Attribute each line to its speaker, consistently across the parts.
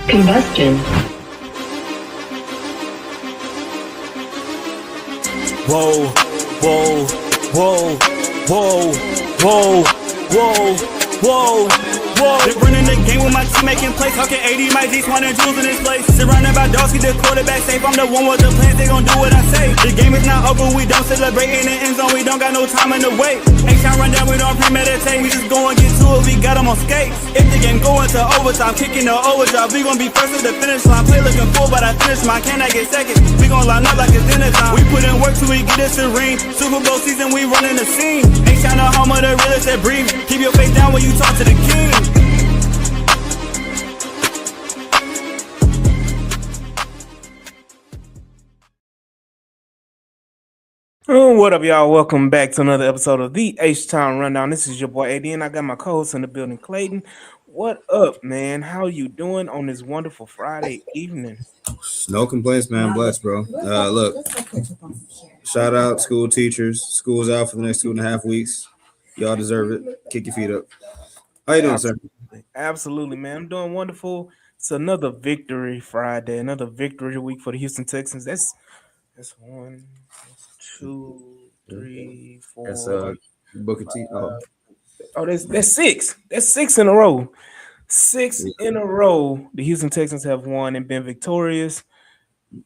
Speaker 1: Combustion.
Speaker 2: Whoa, whoa, whoa, whoa, whoa, whoa, whoa, whoa. They running the game with my team making plays. Talking 80, my G's, 100 jewels in this place. Surrounded by dogs, keep the quarterback safe. I'm the one with the plans, they gon' do what I say. The game is not over, we don't celebrate in the end zone. We don't got no time in the wait. H-time run down, we don't premeditate. We just go and get to it, we got them on skates. If the game going to overtime, kicking the overdrive, we gon' be first at the finish line. Play looking full, but I finish mine. Can I get second? We gon' line up like it's dinner time. We put in work till we get us a ring. Super Bowl season, we running the scene. H-time the home of the realest that breathe. Keep your face down when you talk to the king.
Speaker 3: What up, y'all? Welcome back to another episode of the H-Town Rundown. This is your boy AD, and I got my co-host in the building, Clayton. What up, man? How you doing on this wonderful Friday evening?
Speaker 4: No complaints, man. Blessed, bro. Look, shout out school teachers. School's out for the next 2.5 weeks. Y'all deserve it. Kick your feet up. How you doing, sir?
Speaker 3: Absolutely, man. I'm doing wonderful. It's another victory Friday, another victory week for the Houston Texans. That's 1, 2, 3, 4.
Speaker 4: That's Booker T.
Speaker 3: That's 6. That's 6 in a row. 6 in a row. The Houston Texans have won and been victorious,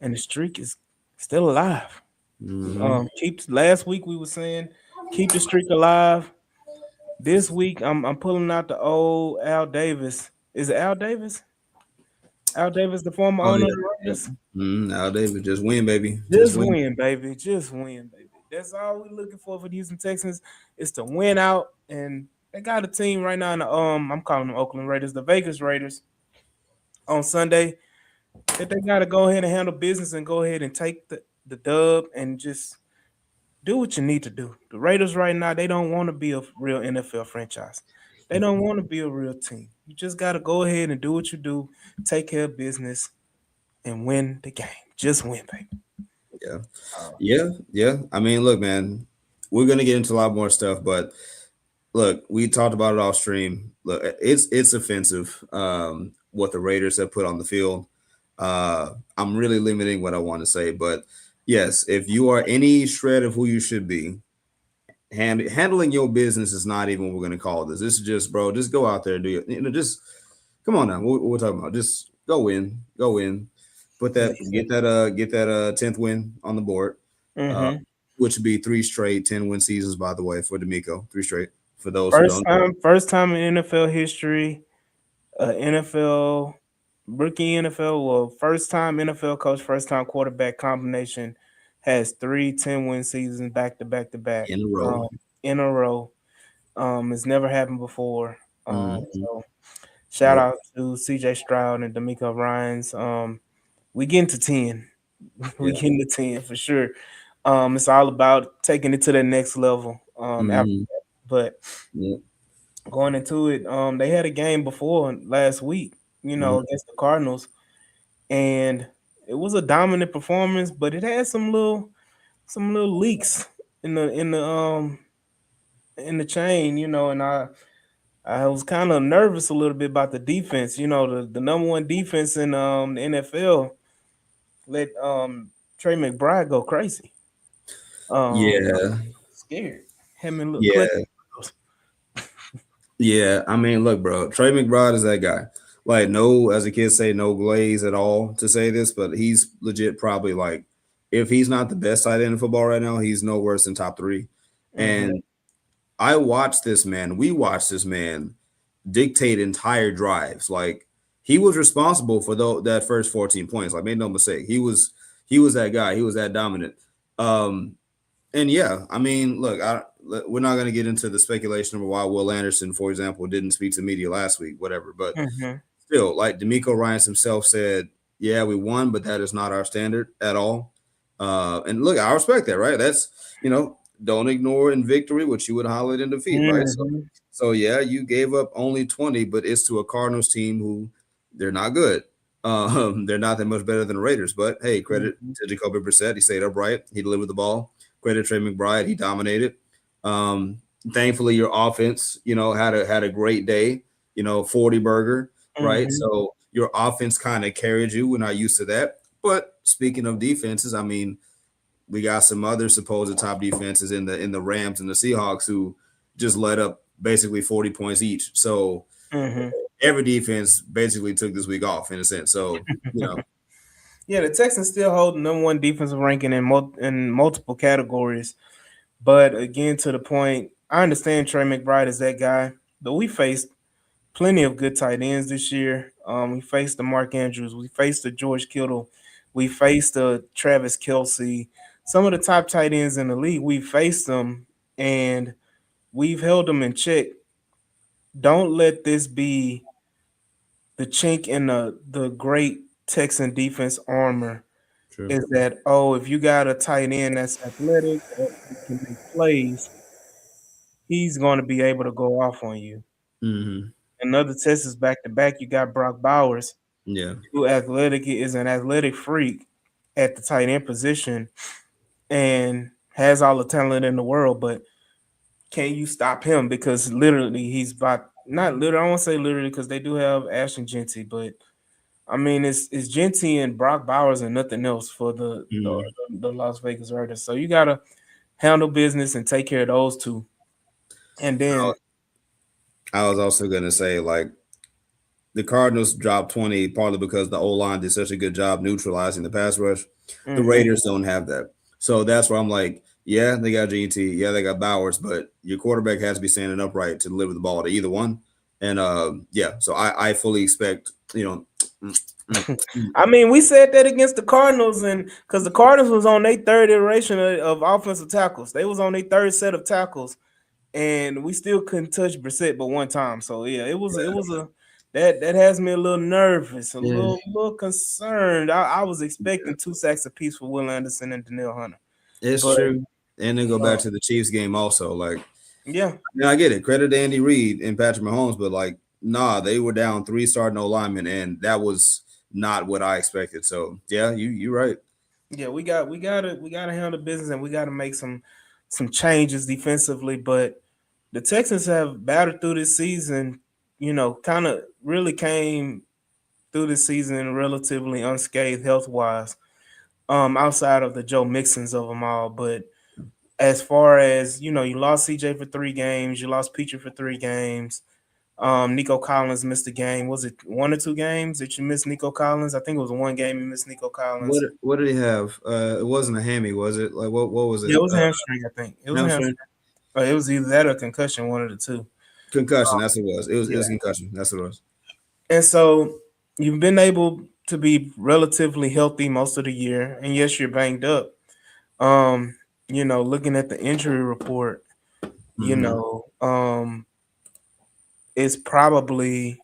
Speaker 3: and the streak is still alive. Last week we were saying keep the streak alive. This week I'm pulling out the old Al Davis. Is it Al Davis? Al Davis, the former owner of the Raiders?
Speaker 4: Al Davis, just win, baby.
Speaker 3: Just win, baby. Just win, baby. That's all we're looking for the Houston Texans is to win out. And they got a team right now in the I'm calling them Oakland Raiders, the Vegas Raiders on Sunday. That they gotta go ahead and handle business and go ahead and take the dub and just do what you need to do. The Raiders right now, they don't want to be a real NFL franchise. They don't want to be a real team. You just gotta go ahead and do what you do, take care of business, and win the game. Just win, baby.
Speaker 4: Yeah. I mean, look, man, we're gonna get into a lot more stuff, but look, we talked about it off stream. Look, it's offensive what the Raiders have put on the field. I'm really limiting what I want to say, but yes, if you are any shred of who you should be, handling your business is not even what we're going to call this. This is just, bro, just go out there and do it. Just come on now. What we're talking about, just go win. Get that 10th win on the board, which would be 3 straight 10-win seasons, by the way, for D'Amico. 3 straight for those
Speaker 3: first time in NFL history, first time NFL coach, first time quarterback combination has 3 10-win seasons back to back
Speaker 4: in a row.
Speaker 3: It's never happened before. So shout out to CJ Stroud and D'Amico Ryans. We getting to 10. We getting to 10 for sure. It's all about taking it to the next level. After that. But going into it, they had a game before last week, against the Cardinals, and it was a dominant performance, but it had some little leaks in the chain, and I was kind of nervous a little bit about the defense. The number one defense in the NFL let Trey McBride go crazy. Scared.
Speaker 4: Yeah, I mean, look, bro, Trey McBride is that guy. Like, no, as the kids say, no glaze at all to say this, but he's legit probably like, if he's not the best tight end in football right now, he's no worse than top 3. And we watched this man dictate entire drives. Like, he was responsible for that first 14 points. Like, made no mistake. He was that guy. He was that dominant. And yeah, I mean, look, we're not going to get into the speculation of why Will Anderson, for example, didn't speak to media last week, whatever. But still, like D'Amico Ryans himself said, yeah, we won, but that is not our standard at all. And look, I respect that, right? That's, don't ignore in victory what you would highlight in defeat, right? So yeah, you gave up only 20, but it's to a Cardinals team who they're not good. They're not that much better than the Raiders, but hey, credit to Jacoby Brissett. He stayed upright. He delivered the ball. Credit Trey McBride. He dominated. Thankfully, your offense, had a great day. 40 burger, right? So your offense kind of carried you. We're not used to that. But speaking of defenses, I mean, we got some other supposed top defenses in the Rams and the Seahawks who just let up basically 40 points each. So
Speaker 3: Mm-hmm.
Speaker 4: every defense basically took this week off in a sense. So, you know,
Speaker 3: Yeah, the Texans still hold number one defensive ranking in multiple categories. But again, to the point, I understand Trey McBride is that guy, but we faced plenty of good tight ends this year. We faced the Mark Andrews, we faced the George Kittle, we faced the Travis Kelsey, some of the top tight ends in the league. We faced them, and we've held them in check. Don't let this be the chink in the great Texan defense armor.
Speaker 4: true.
Speaker 3: Is that, oh, if you got a tight end that's athletic that can make plays, he's going to be able to go off on you.
Speaker 4: Hmm.
Speaker 3: Another test is back to back. You got Brock Bowers,
Speaker 4: Yeah.
Speaker 3: who athletic is an athletic freak at the tight end position and has all the talent in the world, but can you stop him? Because literally he's about not literally, I won't say literally because they do have Ashton Genty, but I mean it's Genty and Brock Bowers and nothing else for
Speaker 4: Hmm.
Speaker 3: the Las Vegas Raiders. So you gotta handle business and take care of those two. And then
Speaker 4: I was also gonna say like the Cardinals dropped 20 partly because the O line did such a good job neutralizing the pass rush. The
Speaker 3: mhm.
Speaker 4: Raiders don't have that. So that's where I'm like, yeah, they got GT, yeah, they got Bowers, but your quarterback has to be standing upright to deliver the ball to either one. And yeah, so I fully expect, mm, mm, mm,
Speaker 3: I mean, we said that against the Cardinals, and because the Cardinals was on their third iteration of offensive tackles, they was on their third set of tackles, and we still couldn't touch Brissett but one time. So yeah, it was a that has me a little nervous, a
Speaker 4: yeah,
Speaker 3: little concerned. I was expecting 2 sacks apiece for Will Anderson and Danielle Hunter,
Speaker 4: it's
Speaker 3: but
Speaker 4: true. And then go
Speaker 3: uh,
Speaker 4: back to the Chiefs game also. Like,
Speaker 3: yeah,
Speaker 4: I get it. Credit to Andy Reid and Patrick Mahomes, but like, nah, they were down three starting O linemen, and that was not what I expected. So yeah, you're right.
Speaker 3: yeah, we gotta handle business, and we gotta make some changes defensively, but the Texans have battled through this season, kind of really came through this season relatively unscathed health wise, outside of the Joe Mixons of them all. But as far as, you lost CJ for 3 games, you lost Petrie for 3 games. Nico Collins missed a game. Was it 1 or 2 games that you missed Nico Collins? I think it was one game you missed Nico
Speaker 4: What
Speaker 3: Collins.
Speaker 4: what did he have? It wasn't a hammy, was it? Like what was
Speaker 3: Yeah,
Speaker 4: it?
Speaker 3: it was a hamstring, I think. It was a
Speaker 4: Hamstring,
Speaker 3: hamstring. It was either that or concussion, one of the two.
Speaker 4: concussion. That's what it was. It
Speaker 3: Yeah.
Speaker 4: was concussion. That's what it was.
Speaker 3: And so you've been able to be relatively healthy most of the year. And yes, you're banged up. Looking at the injury report, you
Speaker 4: Hmm.
Speaker 3: know, it's probably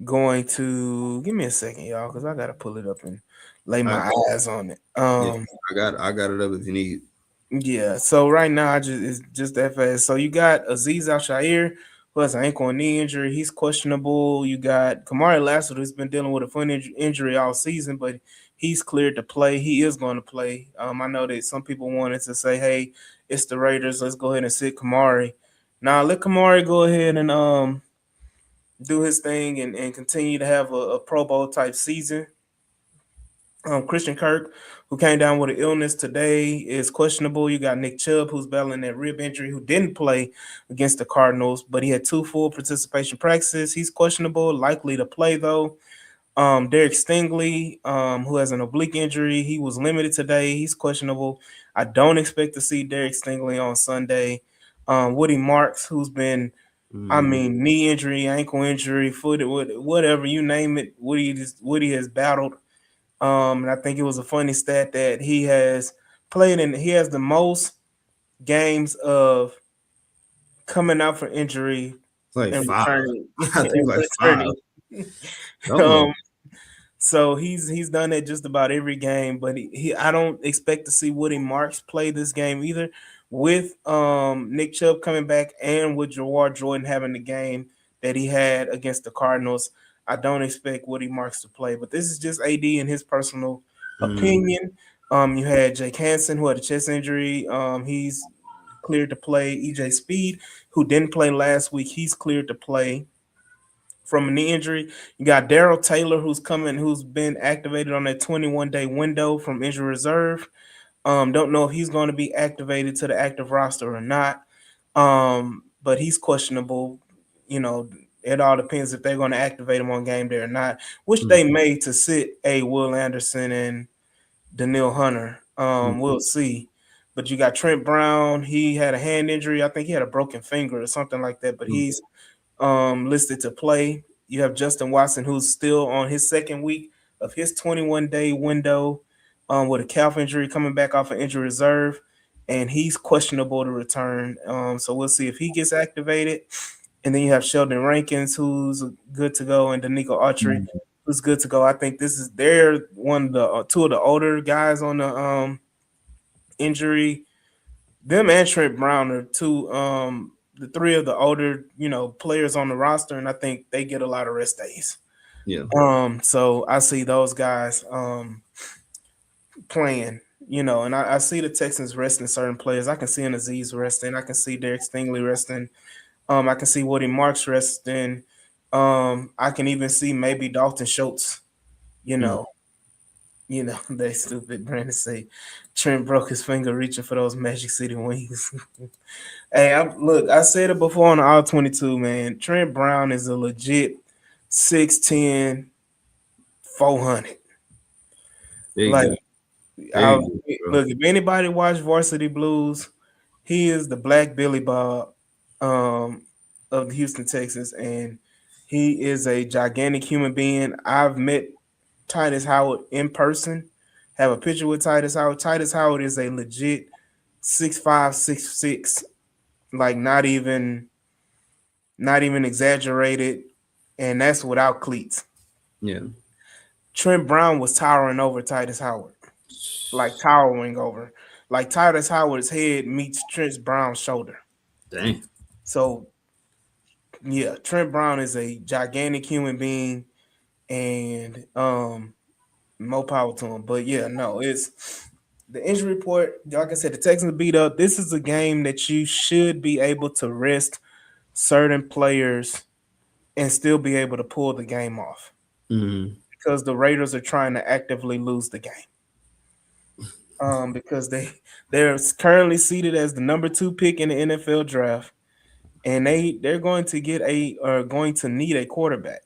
Speaker 3: going to give me a second, y'all, because I gotta pull it up and lay
Speaker 4: I,
Speaker 3: my eyes on it.
Speaker 4: yeah, I got it up if you need.
Speaker 3: Yeah. So right now, it's just that fast. So you got Aziz Al Shair, who has an ankle and knee injury. He's questionable. You got Kamari Lassiter, who's been dealing with a foot injury all season, but he's cleared to play. He is going to play. I know that some people wanted to say, "Hey, it's the Raiders. Let's go ahead and sit Kamari." Now let Kamari go ahead and do his thing and continue to have a Pro Bowl type season. Christian Kirk, who came down with an illness today, is questionable. You got Nick Chubb, who's battling that rib injury, who didn't play against the Cardinals, but he had 2 full participation practices. He's questionable, likely to play though. Derek Stingley, who has an oblique injury, he was limited today. He's questionable. I don't expect to see Derek Stingley on Sunday. Woody Marks, who's been, I
Speaker 4: Mhm.
Speaker 3: mean, knee injury, ankle injury, foot, whatever you name it, Woody has battled. And I think it was a funny stat that he has played in. He has the most games of coming out for injury
Speaker 4: It's like
Speaker 3: and
Speaker 4: five.
Speaker 3: returning.
Speaker 4: I think
Speaker 3: And
Speaker 4: like five.
Speaker 3: returning.
Speaker 4: Something like
Speaker 3: um, so he's done it just about every game, but he I don't expect to see Woody Marks play this game either. With Nick Chubb coming back and with Jawar Jordan having the game that he had against the Cardinals, I don't expect Woody Marks to play. But this is just AD in his personal
Speaker 4: Mhm.
Speaker 3: opinion. You had Jake Hansen who had a chest injury. He's cleared to play. EJ Speed, who didn't play last week, he's cleared to play from a knee injury. You got Daryl Taylor, who's been activated on that 21-day window from injury reserve. Don't know if he's going to be activated to the active roster or not. But he's questionable. You know, it all depends if they're going to activate him on game day or not, which they may to sit a Will Anderson and Daniil Hunter. We'll see. But you got Trent Brown. He had a hand injury. I think he had a broken finger or something like that. But he's listed to play. You have Justin Watson, who's still on his second week of his 21-day window with a calf injury coming back off of injury reserve, and he's questionable to return. So we'll see if he gets activated. And then you have Sheldon Rankins, who's good to go, and Danico Autry, who's good to go. I think they're one of the two of the older guys on the injury. Them and Trent Brown are the three of the older, players on the roster, and I think they get a lot of rest days.
Speaker 4: Yeah.
Speaker 3: So I see those guys playing, and I see the Texans resting certain players. I can see an Aziz resting. I can see Derek Stingley resting. I can see Woody Marks resting. I can even see maybe Dalton Schultz. They stupid. Brandon say Trent broke his finger reaching for those Magic City wings. Hey, I said it before on All 22, man. Trent Brown is a legit 6'10", 400. Like, look, if anybody watched Varsity Blues, he is the Black Billy Bob of the Houston Texans, and he is a gigantic human being. I've met Titus Howard in person, have a picture with Titus Howard. Titus Howard is a legit 6'5", 6'6", like not even exaggerated, and that's without cleats.
Speaker 4: Yeah.
Speaker 3: Trent Brown was towering over Titus Howard, like towering over, like Titus Howard's head meets Trent Brown's shoulder.
Speaker 4: Dang.
Speaker 3: So, yeah, Trent Brown is a gigantic human being, and more power to him. But yeah, no, it's the injury report. Like I said, the Texans beat up. This is a game that you should be able to rest certain players and still be able to pull the game off because the Raiders are trying to actively lose the game. Because they're currently seated as the number 2 pick in the NFL draft, and they're going to need a quarterback.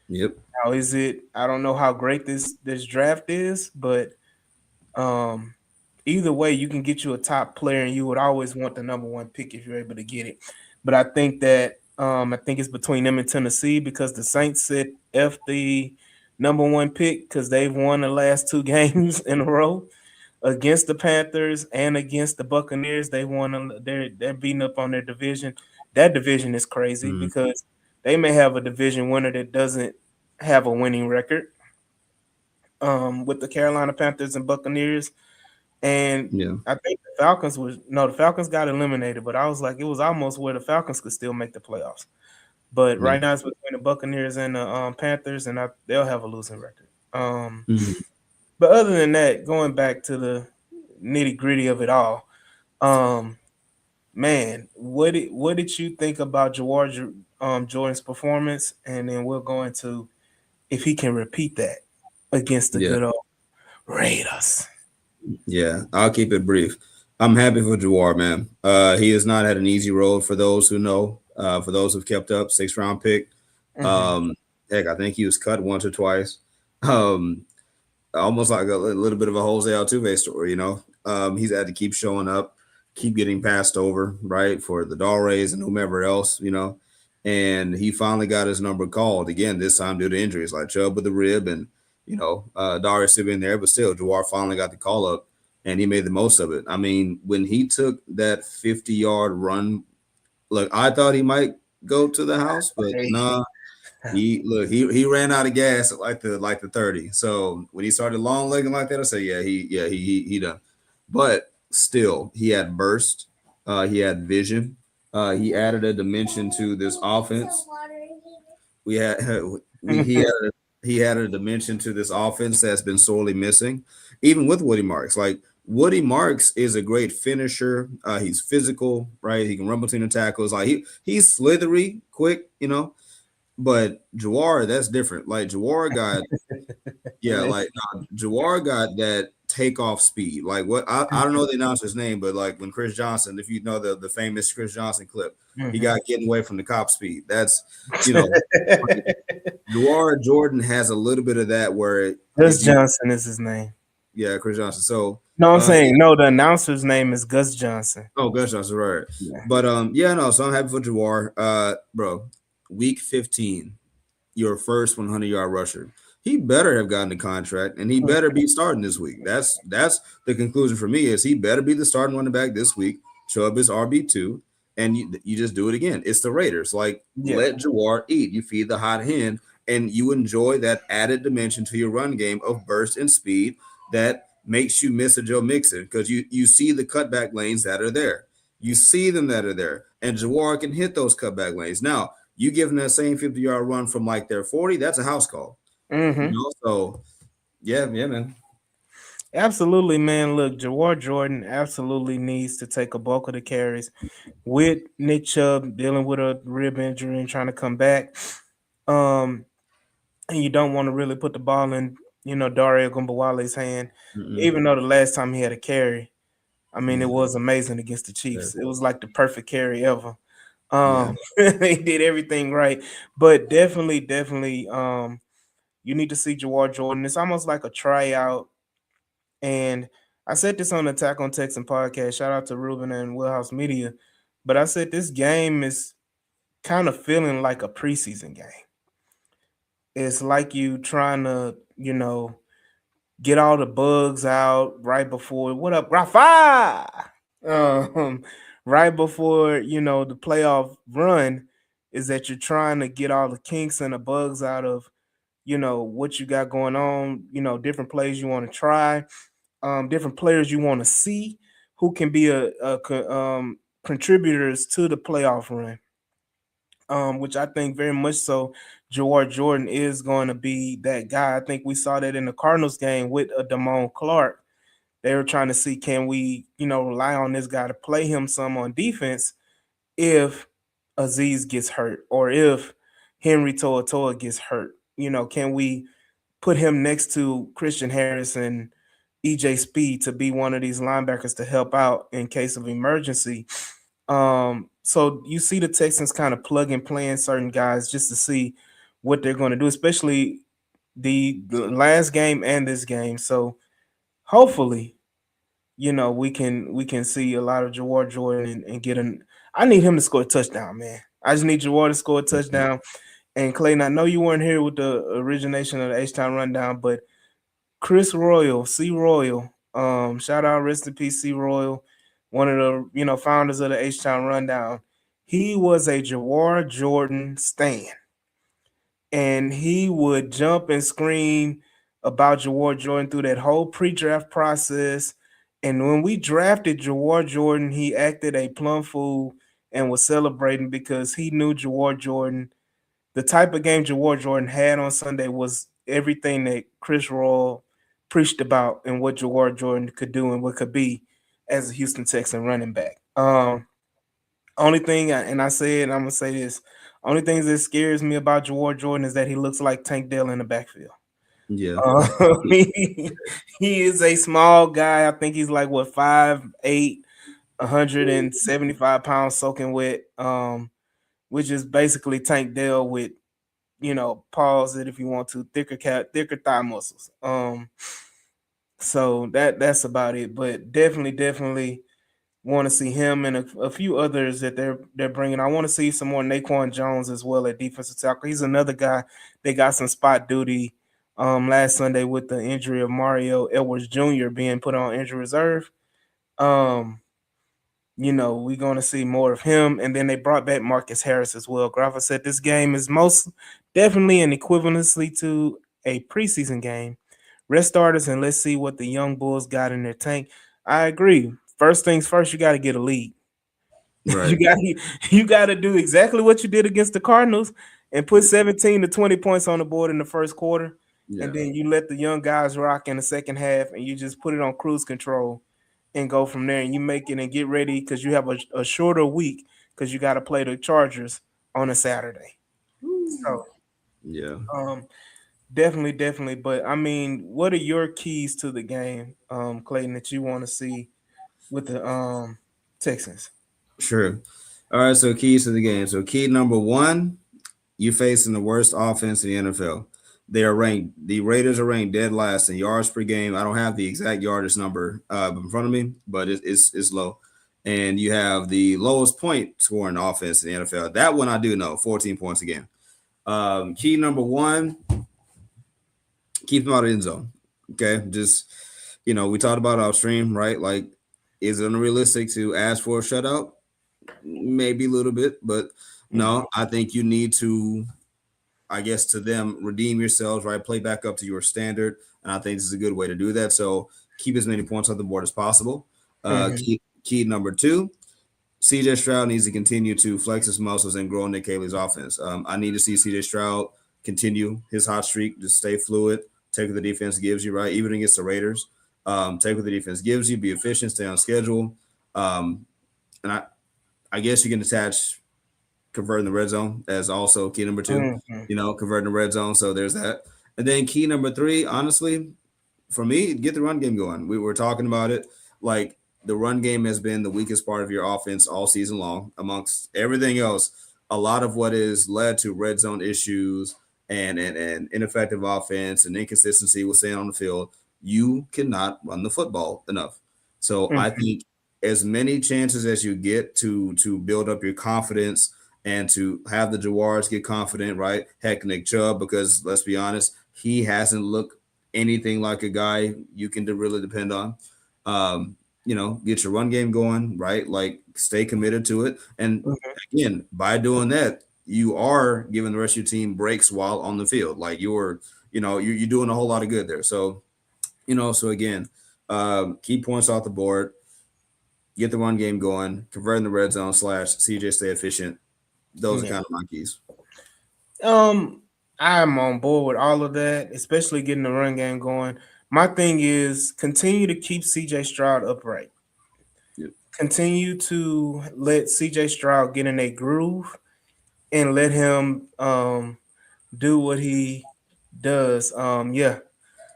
Speaker 4: Yep.
Speaker 3: Now, I don't know how great this draft is, but either way, you can get you a top player, and you would always want the number 1 pick if you're able to get it. But I think that it's between them and Tennessee, because the Saints set F the number 1 pick because they've won the last 2 games in a row against the Panthers and against the Buccaneers. They won. They're beating up on their division. That division is crazy because they may have a division winner that doesn't have a winning record with the Carolina Panthers and Buccaneers. And I think the Falcons got eliminated, but I was like, it was almost where the Falcons could still make the playoffs. But right now it's between the Buccaneers and the Panthers, and they'll have a losing record. But other than that, going back to the nitty gritty of it all, man, what did you think about Jawar Jordan's performance? And then we'll go into if he can repeat that against the good old Raiders.
Speaker 4: Yeah, I'll keep it brief. I'm happy for Jawar, man. He has not had an easy road, for those who know. For those who've kept up, 6th-round pick. Heck, I think he was cut once or twice. Almost like a little bit of a Jose Altuve story, He's had to keep showing up, keep getting passed over, right, for the Dolrays and whomever else, And he finally got his number called again, this time due to injuries like Chubb with the rib and Darius still been there, but still, Jawar finally got the call up, and he made the most of it. I mean, when he took that 50-yard run, look, I thought he might go to the house, but nah. He ran out of gas at like the 30. So when he started long legging like that, I said, he done. But still, he had burst, he had vision, he added a dimension to this offense. He added a dimension to this offense that's been sorely missing, even with Woody Marks. Like, Woody Marks is a great finisher. He's physical, right? He can run between the tackles. Like he's slithery, quick, But Jawar, that's different. Like Jawar got, yeah, like Jawar got that takeoff speed. Like what I don't know the announcer's name, but like when Chris Johnson, if you know the famous Chris Johnson clip, he got getting away from the cop speed. That's you know, like, Jawar Jordan has a little bit of that where if
Speaker 3: Gus
Speaker 4: you
Speaker 3: Johnson is his name.
Speaker 4: yeah, Chris Johnson. So
Speaker 3: No, I'm
Speaker 4: yeah.
Speaker 3: saying no. The announcer's name is Gus Johnson.
Speaker 4: Oh, Gus Johnson, right.
Speaker 3: Yeah.
Speaker 4: But yeah, no, so I'm happy for Jawar. Bro, week 15, your first 100-yard rusher. He better have gotten the contract, and he better be starting this week. That's the conclusion for me. Is he better be the starting running back this week? Chubb is RB2, and you just do it again. It's the Raiders. Like
Speaker 3: Yeah.
Speaker 4: let Jawar eat. You feed the hot hen, and you enjoy that added dimension to your run game of burst and speed that makes you miss a Joe Mixon because you see the cutback lanes that are there. You see them that are there, and Jawar can hit those cutback lanes. Now you give them that same 50-yard run from like their 40, that's a house call. You know, so yeah, man.
Speaker 3: Absolutely, man. Look, Jawar Jordan absolutely needs to take a bulk of the carries with Nick Chubb dealing with a rib injury and trying to come back. And you don't want to really put the ball in, Dario Gumbawale's hand, even though the last time he had a carry, I mean, it was amazing against the Chiefs. It was like the perfect carry ever. He did everything right, but definitely, you need to see Jawar Jordan. It's almost like a tryout. And I said this on the Attack on Texan podcast. Shout out to Ruben and Wheelhouse Media. But I said this game is kind of feeling like a preseason game. It's like you trying to, get all the bugs out right before what up, Rafa? Um, right before the playoff run is that you're trying to get all the kinks and the bugs out of what you got going on, different plays you want to try, different players you want to see who can be contributors to the playoff run. Which I think very much so, Jawar Jordan is going to be that guy. I think we saw that in the Cardinals game with a Damone Clark. They were trying to see can we, rely on this guy to play him some on defense if Aziz gets hurt or if Henry Toa gets hurt. Can we put him next to Christian Harris and EJ Speed to be one of these linebackers to help out in case of emergency? So you see the Texans kind of plug and playing certain guys just to see what they're going to do, especially the last game and this game. So hopefully, we can see a lot of Jawar Jordan and get an. I need him to score a touchdown, man. I just need Jawar to score a touchdown. And Clayton, I know you weren't here with the origination of the H-Town Rundown, but Chris Royal, C Royal, shout out, rest in peace, C Royal, one of the founders of the H-Town Rundown. He was a Jawar Jordan stan, and he would jump and scream about Jawar Jordan through that whole pre-draft process. And when we drafted Jawar Jordan, he acted a plum fool and was celebrating because he knew Jawar Jordan. The type of game Jawar Jordan had on Sunday was everything that Chris Royal preached about and what Jawar Jordan could do and what could be as a Houston Texan running back. Only thing, and I said, I'm gonna say this: only thing that scares me about Jawar Jordan is that he looks like Tank Dell in the backfield.
Speaker 4: Yeah.
Speaker 3: He is a small guy. I think he's like what 5'8", 175 pounds soaking wet. Which is basically Tank Dell with, pause it if you want to, thicker thigh muscles. So that's about it. But definitely want to see him and a few others that they're bringing. I want to see some more Naquan Jones as well at defensive tackle. He's another guy that got some spot duty last Sunday with the injury of Mario Edwards Jr. being put on injury reserve. We're going to see more of him. And then they brought back Marcus Harris as well. Graffa said this game is most definitely an equivalency to a preseason game. Rest starters and let's see what the young Bulls got in their tank. I agree. First things first, you got to get a lead.
Speaker 4: Right.
Speaker 3: you got to do exactly what you did against the Cardinals and put 17 to 20 points on the board in the first quarter.
Speaker 4: Yeah.
Speaker 3: And then you let the young guys rock in the second half and you just put it on cruise control and go from there. And you make it and get ready because you have a shorter week because you got to play the Chargers on a Saturday. So
Speaker 4: Yeah.
Speaker 3: um definitely. But I mean, what are your keys to the game, Clayton, that you want to see with the Texans?
Speaker 4: Sure. All right. So keys to the game. So key number one, you facing the worst offense in the NFL. They are ranked. The Raiders are ranked dead last in yards per game. I don't have the exact yardage number in front of me, but it's low. And you have the lowest point scoring offense in the NFL. That one I do know, 14 points a game. Key number one, keep them out of the end zone. Okay, just we talked about upstream, right? Like, is it unrealistic to ask for a shutout? Maybe a little bit, but
Speaker 3: Mhm.
Speaker 4: no, I think you need to, I guess, to them, redeem yourselves, right? Play back up to your standard. And I think this is a good way to do that. So keep as many points on the board as possible.
Speaker 3: Mhm.
Speaker 4: Key number two, CJ Stroud needs to continue to flex his muscles and grow Nick Haley's offense. I need to see CJ Stroud continue his hot streak, just stay fluid, take what the defense gives you, right? Even against the Raiders, take what the defense gives you, be efficient, stay on schedule. And I guess you can attach converting the red zone as also key number two,
Speaker 3: Mhm.
Speaker 4: converting the red zone. So there's that. And then key number three, honestly, for me, get the run game going. We were talking about it. Like, the run game has been the weakest part of your offense all season long. Amongst everything else, a lot of what is led to red zone issues and ineffective offense and inconsistency with staying on the field. You cannot run the football enough. So I
Speaker 3: Mhm.
Speaker 4: think as many chances as you get to build up your confidence and to have the Jawars get confident, right? Heck, Nick Chubb, because let's be honest, he hasn't looked anything like a guy you can really depend on. Um, get your run game going, right? Like, stay committed to it. And
Speaker 3: Mhm.
Speaker 4: again, by doing that, you are giving the rest of your team breaks while on the field. Like, you're doing a whole lot of good there. So, so again, keep points off the board, get the run game going, convert in the red zone / CJ stay efficient. Those are
Speaker 3: Yeah.
Speaker 4: kind of my keys.
Speaker 3: Um, I'm on board with all of that, especially getting the run game going. My thing is continue to keep CJ Stroud upright.
Speaker 4: Yep.
Speaker 3: Continue to let CJ Stroud get in a groove and let him do what he does. Yeah,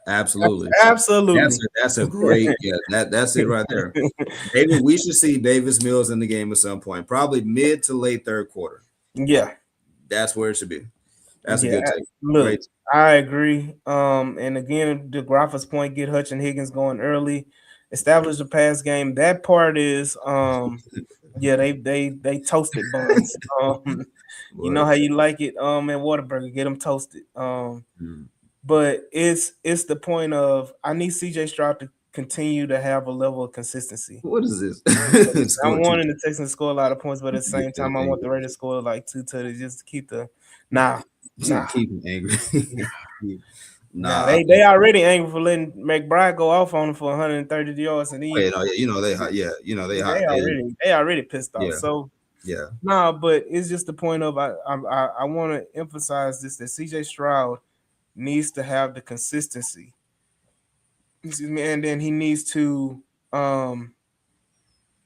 Speaker 4: Absolutely. That's
Speaker 3: absolutely.
Speaker 4: a, that's a great, yeah, that's it right there. David, we should see Davis Mills in the game at some point, probably mid to late third quarter.
Speaker 3: Yeah,
Speaker 4: That's where it should be. That's a
Speaker 3: yeah.
Speaker 4: good take.
Speaker 3: Look,
Speaker 4: Great.
Speaker 3: I agree. And again, the Graffa's point, get Hutch and Higgins going early, establish the pass game. That part is yeah, they toasted buns. You know
Speaker 4: Word.
Speaker 3: how you like it at Whataburger, get them toasted.
Speaker 4: Mm.
Speaker 3: But it's the point of I need CJ Stroud to continue to have a level of consistency.
Speaker 4: What is this?
Speaker 3: I'm
Speaker 4: Score two.
Speaker 3: wanting the Texans to score a lot of points, but at the same time, I want the Raiders to score like two tutties just to keep the nah, nah,
Speaker 4: Keep him angry.
Speaker 3: nah.
Speaker 4: Nah.
Speaker 3: They already angry for letting McBride go off on him for 130 yards, and
Speaker 4: Wait, no, yeah, they hot. Yeah, they hot.
Speaker 3: they already pissed off.
Speaker 4: Yeah,
Speaker 3: So
Speaker 4: yeah.
Speaker 3: nah, but it's just the point of I want to emphasize this that CJ Stroud needs to have the consistency. Excuse me, and then he needs to um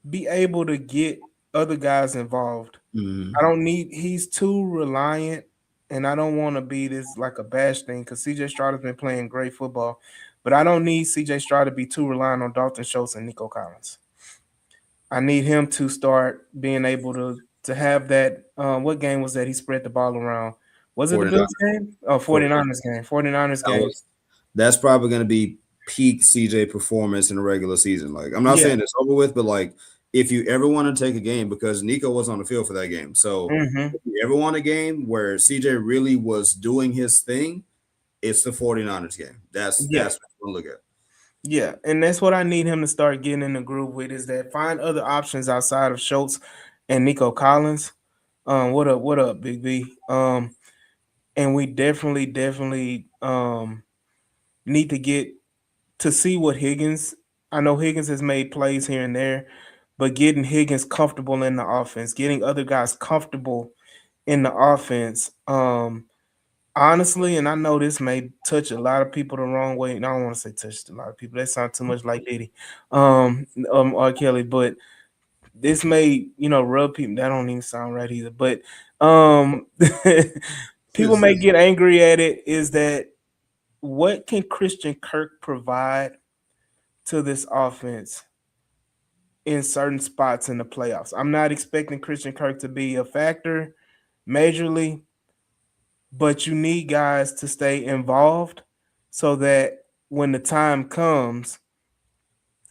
Speaker 3: be able to get other guys involved. I
Speaker 4: Mm.
Speaker 3: don't need he's too reliant, and I don't want to be this like a bash thing because CJ Stroud has been playing great football, but I don't need CJ Stroud to be too reliant on Dalton Schultz and Nico Collins. I need him to start being able to have that. What game was that? He spread the ball around. Was it the
Speaker 4: 49.
Speaker 3: Bills game? Oh,
Speaker 4: 49.
Speaker 3: 49ers game. 49ers
Speaker 4: That
Speaker 3: game.
Speaker 4: was that's probably going to be peak CJ performance in a regular season. Like, I'm not
Speaker 3: Yeah.
Speaker 4: saying it's over with, but like, if you ever want to take a game, because Nico was on the field for that game, so
Speaker 3: Mm-hmm.
Speaker 4: if you ever want a game where CJ really was doing his thing, it's the 49ers game.
Speaker 3: Yeah.
Speaker 4: That's what we'll look at.
Speaker 3: Yeah, and that's what I need him to start getting in the groove with is that find other options outside of Schultz and Nico Collins. What up, Big B? And we definitely need to get to see what Higgins. I know Higgins has made plays here and there, but getting Higgins comfortable in the offense, getting other guys comfortable in the offense. Honestly, and I know this may touch a lot of people the wrong way. And I don't want to say touched a lot of people. That sounds too much like Diddy, R. Kelly. But this may, rub people. That don't even sound right either. But people may get angry at it is that what can Christian Kirk provide to this offense in certain spots in the playoffs? I'm not expecting Christian Kirk to be a factor majorly, but you need guys to stay involved so that when the time comes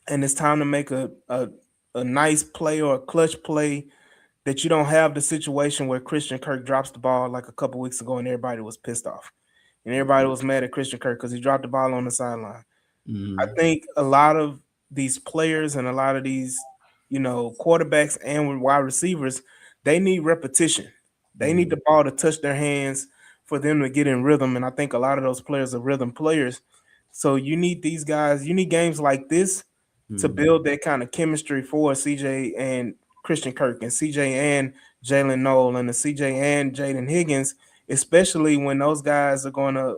Speaker 3: and it's time to make a nice play or a clutch play, that you don't have the situation where Christian Kirk drops the ball like a couple weeks ago and everybody was pissed off. And everybody was mad at Christian Kirk because he dropped the ball on the sideline. I think a lot of these players and a lot of these, quarterbacks and wide receivers, they need repetition. They need the ball to touch their hands for them to get in rhythm. And I think a lot of those players are rhythm players. So you need these guys, you need games like this to build that kind of chemistry for CJ and Christian Kirk and CJ and Jalen Noel and the CJ and Jaden Higgins, especially when those guys are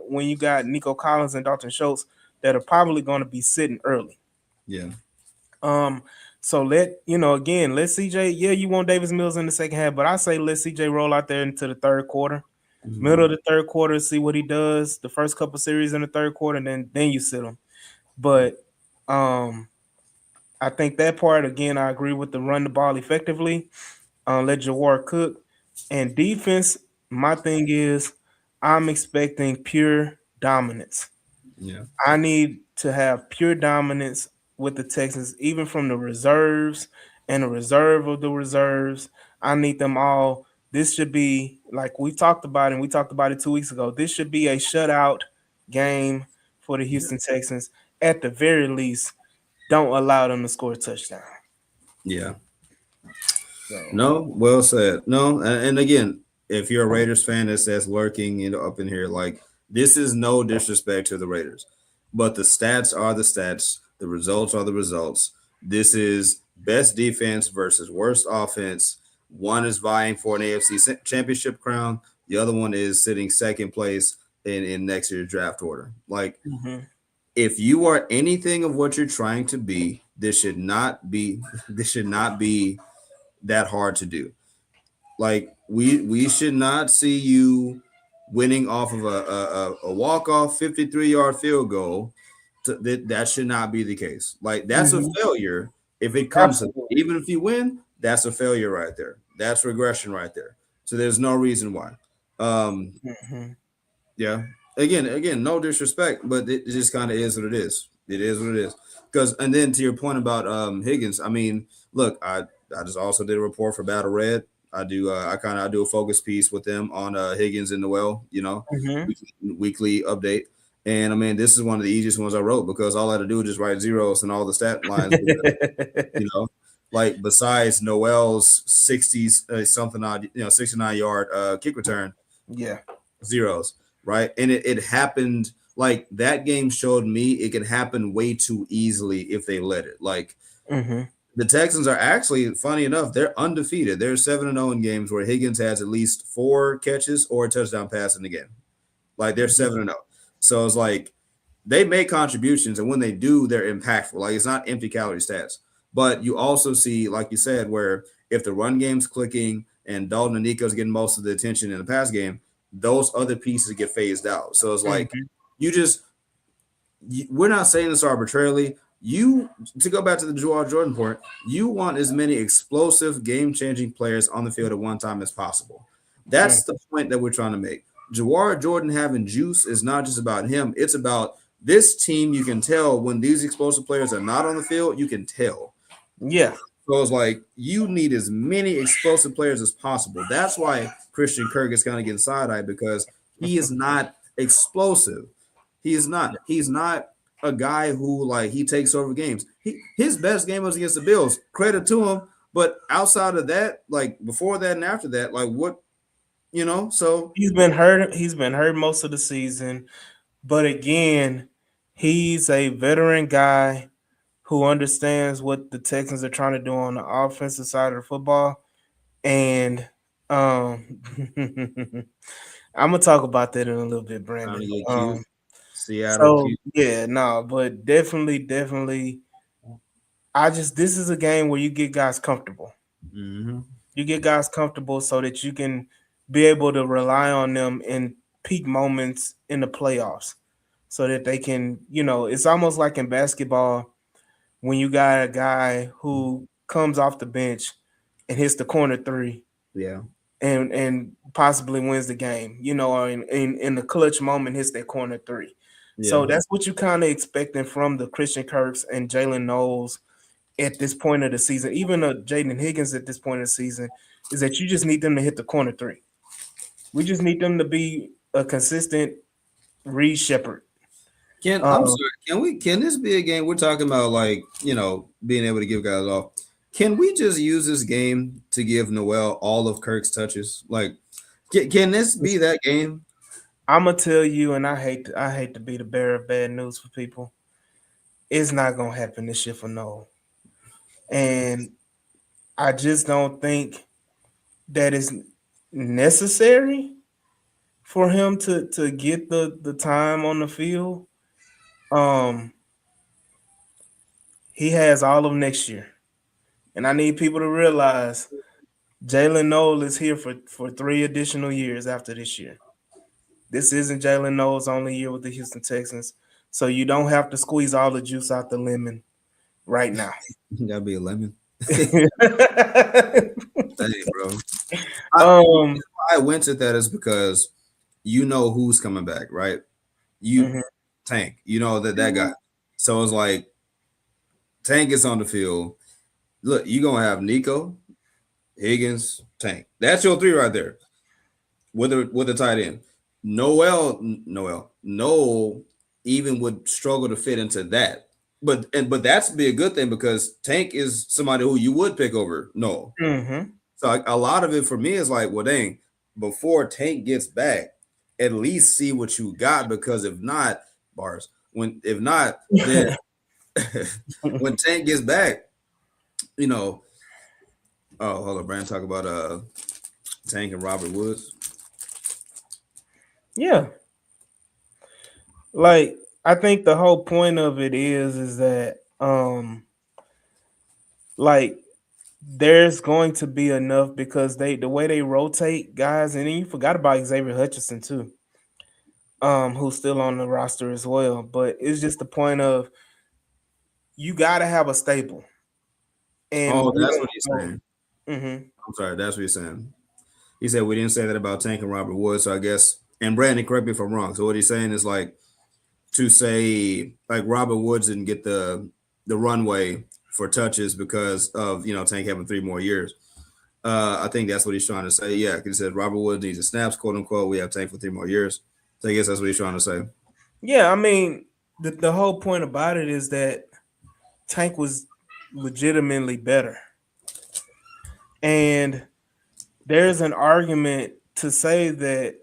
Speaker 3: when you got Nico Collins and Dalton Schultz that are probably going to be sitting early.
Speaker 4: Yeah.
Speaker 3: So again, let CJ, you want Davis Mills in the second half, but I say let CJ roll out there into the third quarter, middle of the third quarter, see what he does the first couple series in the third quarter, and then you sit him. But I think that part, again, I agree with the run the ball effectively, let Jawar cook. And defense, my thing is I'm expecting pure dominance.
Speaker 4: Yeah.
Speaker 3: I need to have pure dominance with the Texans, even from the reserves and the reserve of the reserves. I need them all. This should be like we talked about, and we talked about it 2 weeks ago. This should be a shutout game for the Houston Texans. At the very least, don't allow them to score a touchdown.
Speaker 4: Yeah.
Speaker 3: So.
Speaker 4: No, well said. No, and again, if you're a Raiders fan that's lurking up in here, like this is no disrespect to the Raiders, but the stats are the stats. The results are the results. This is best defense versus worst offense. One is vying for an AFC championship crown. The other one is sitting second place in next year's draft order. Like, if you are anything of what you're trying to be, this should not be that hard to do. Like we should not see you winning off of a walk-off 53-yard field goal. That should not be the case. Like that's a failure if it comes to, even if you win, that's a failure right there. That's regression right there. So there's no reason why. Yeah. Again, no disrespect, but it just kind of is what it is. It is what it is. Because and then to your point about Higgins, I mean, look, I just also did a report for Battle Red. I do I do a focus piece with them on Higgins and Noel, weekly update. And I mean, this is one of the easiest ones I wrote because all I had to do was just write zeros and all the stat lines, like besides Noel's 60 something odd, 69-yard kick return.
Speaker 3: Yeah.
Speaker 4: Zeros, right? And it happened, like that game showed me it can happen way too easily if they let it. Like the Texans are actually, funny enough, they're undefeated. They're 7-0 in games where Higgins has at least 4 catches or a touchdown pass in the game. Like they're 7-0. So it's like they make contributions, and when they do, they're impactful. Like it's not empty calorie stats. But you also see, like you said, where if the run game's clicking and Dalton and Nico's getting most of the attention in the pass game, those other pieces get phased out. So it's like we're not saying this arbitrarily. To go back to the Jawar Jordan point, you want as many explosive, game-changing players on the field at one time as possible. That's the point that we're trying to make. Jawar Jordan having juice is not just about him. It's about this team. You can tell when these explosive players are not on the field. You can tell.
Speaker 3: Yeah.
Speaker 4: So it's like you need as many explosive players as possible. That's why Christian Kirk is kind of getting side-eyed because he is not explosive. He is not. He's not a guy who like he takes over games. His best game was against the Bills. Credit to him. But outside of that, like before that and after that, like what, so
Speaker 3: he's been hurt. He's been hurt most of the season. But again, he's a veteran guy who understands what the Texans are trying to do on the offensive side of the football. And I'm gonna talk about that in a little bit, Brandon.
Speaker 4: Seattle.
Speaker 3: But definitely. This is a game where you get guys comfortable. You get guys comfortable so that you can be able to rely on them in peak moments in the playoffs so that they can, it's almost like in basketball when you got a guy who comes off the bench and hits the corner three
Speaker 4: Yeah.
Speaker 3: and possibly wins the game, or in the clutch moment hits that corner three. So
Speaker 4: Yeah.
Speaker 3: that's what you kind of expecting from the Christian Kirks and Jalen Knowles at this point of the season, even Jaden Higgins at this point of the season, is that you just need them to hit the corner three. We just need them to be a consistent Reed Shepherd.
Speaker 4: I'm sorry. Can this be a game we're talking about, like, being able to give guys off? Can we just use this game to give Noel all of Kirk's touches? Like, can this be that game?
Speaker 3: I'm gonna tell you, and I hate to be the bearer of bad news for people. It's not gonna happen this year for Noel, and I just don't think that is necessary for him to get the time on the field. Um, he has all of next year, and I need people to realize Jalen Noel is here for 3 additional years after this year. This isn't Jalen Noel's only year with the Houston Texans, so you don't have to squeeze all the juice out the lemon right now.
Speaker 4: Gotta be a lemon.
Speaker 3: um,
Speaker 4: Hey, bro. I went to that is because you know who's coming back, right?
Speaker 3: mhm.
Speaker 4: Tank, that guy. So it's like Tank is on the field. Look, you're gonna have Nico, Higgins, Tank. That's your three right there. With the tight end. Noel even would struggle to fit into that. But that's be a good thing because Tank is somebody who you would pick over Noel.
Speaker 3: Mhm.
Speaker 4: So a lot of it for me is like, well, dang, before Tank gets back, at least see what you got, because if not, if not, then when Tank gets back, oh, hold on, Brandon, talk about Tank and Robert Woods.
Speaker 3: Yeah, like I think the whole point of it is that like there's going to be enough because the way they rotate guys, and then you forgot about Xavier Hutchinson too, who's still on the roster as well. But it's just the point of you got to have a staple, and
Speaker 4: Oh,
Speaker 3: we
Speaker 4: that's
Speaker 3: don't
Speaker 4: what he's
Speaker 3: know.
Speaker 4: saying.
Speaker 3: Mm-hmm.
Speaker 4: I'm sorry, that's what he's saying. He said we didn't say that about Tank and Robert Woods, so I guess, and Brandon, correct me if I'm wrong. So what he's saying is like to say like Robert Woods didn't get the runway for touches because of Tank having 3 more years. I think that's what he's trying to say. Yeah, because he said Robert Woods needs the snaps, quote unquote. We have Tank for 3 more years. So I guess that's what he's trying to say.
Speaker 3: Yeah, I mean the whole point about it is that Tank was legitimately better, and there's an argument to say that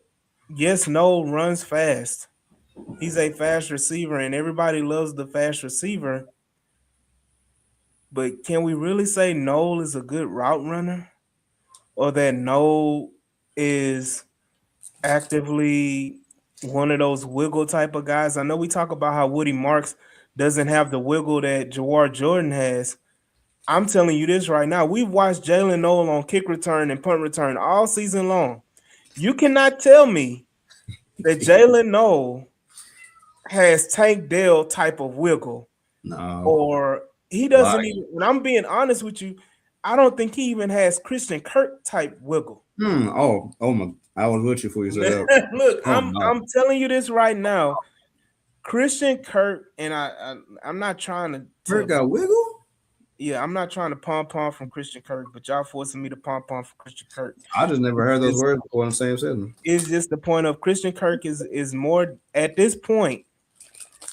Speaker 3: yes, Noel runs fast. He's a fast receiver, and everybody loves the fast receiver. But can we really say Noel is a good route runner, or that Noel is actively one of those wiggle type of guys? I know we talk about how Woody Marks doesn't have the wiggle that Jawar Jordan has. I'm telling you this right now. We've watched Jalen Noel on kick return and punt return all season long. You cannot tell me that Jalen Noel has Tank Dell type of wiggle,
Speaker 4: No,
Speaker 3: or he
Speaker 4: lie.
Speaker 3: doesn't even. When I'm being honest with you, I don't think he even has Christian Kirk type wiggle.
Speaker 4: Oh my! I was with you before you said that.
Speaker 3: Look,
Speaker 4: Oh
Speaker 3: I'm
Speaker 4: no,
Speaker 3: I'm telling you this right now. Christian Kirk, and I'm not trying
Speaker 4: Kirk
Speaker 3: to
Speaker 4: got wiggle.
Speaker 3: yeah, I'm not trying to pom pom from Christian Kirk, but y'all forcing me to pom pom from Christian Kirk.
Speaker 4: I just never heard those words before in the same sentence.
Speaker 3: It's just the point of Christian Kirk is more at this point.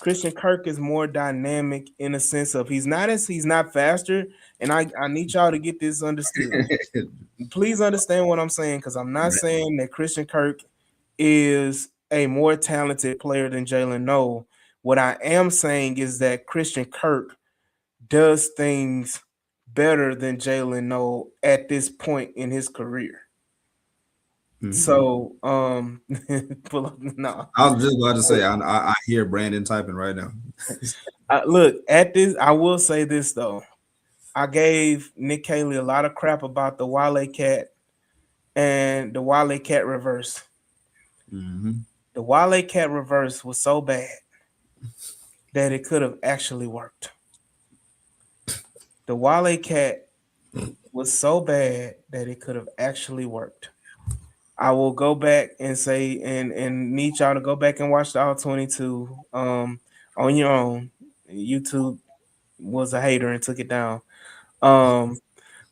Speaker 3: Christian Kirk is more dynamic in a sense of he's not faster, and I need y'all to get this understood. Please understand what I'm saying, because I'm not saying that Christian Kirk is a more talented player than Jalen Noel. What I am saying is that Christian Kirk does things better than Jalen Noel at this point in his career. So, pull up, no.
Speaker 4: I was just about to say, I hear Brandon typing right now.
Speaker 3: Look at this. I will say this though. I gave Nick Haley a lot of crap about the Wale Cat and the Wale Cat reverse. The Wale Cat reverse was so bad that it could have actually worked. The Wale Cat was so bad that it could have actually worked. I will go back and say and need y'all to go back and watch the All 22 on your own. YouTube was a hater and took it down. Um,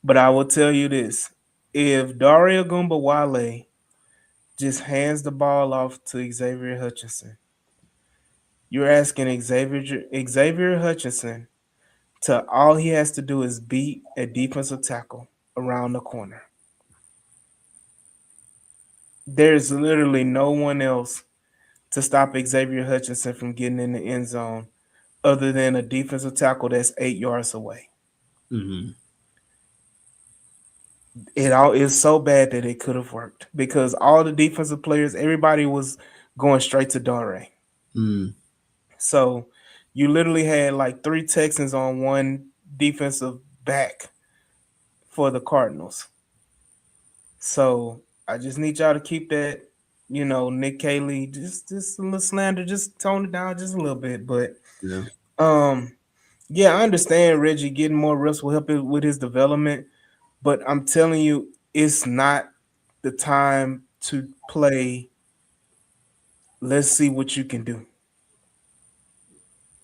Speaker 3: but I will tell you this: if Daria Gumbawale just hands the ball off to Xavier Hutchinson, you're asking Xavier Hutchinson to all he has to do is beat a defensive tackle around the corner. There's literally no one else to stop Xavier Hutchinson from getting in the end zone other than a defensive tackle that's 8 yards away.
Speaker 4: Mm-hmm.
Speaker 3: It all is so bad that it could have worked because all the defensive players, everybody was going straight to Dare.
Speaker 4: Mm.
Speaker 3: So you literally had like three Texans on one defensive back for the Cardinals. So I just need y'all to keep that, Nick Cayley, just a little slander, just tone it down just a little bit. But
Speaker 4: Yeah.
Speaker 3: yeah, I understand Reggie getting more reps will help it with his development, but I'm telling you, it's not the time to play. Let's see what you can do.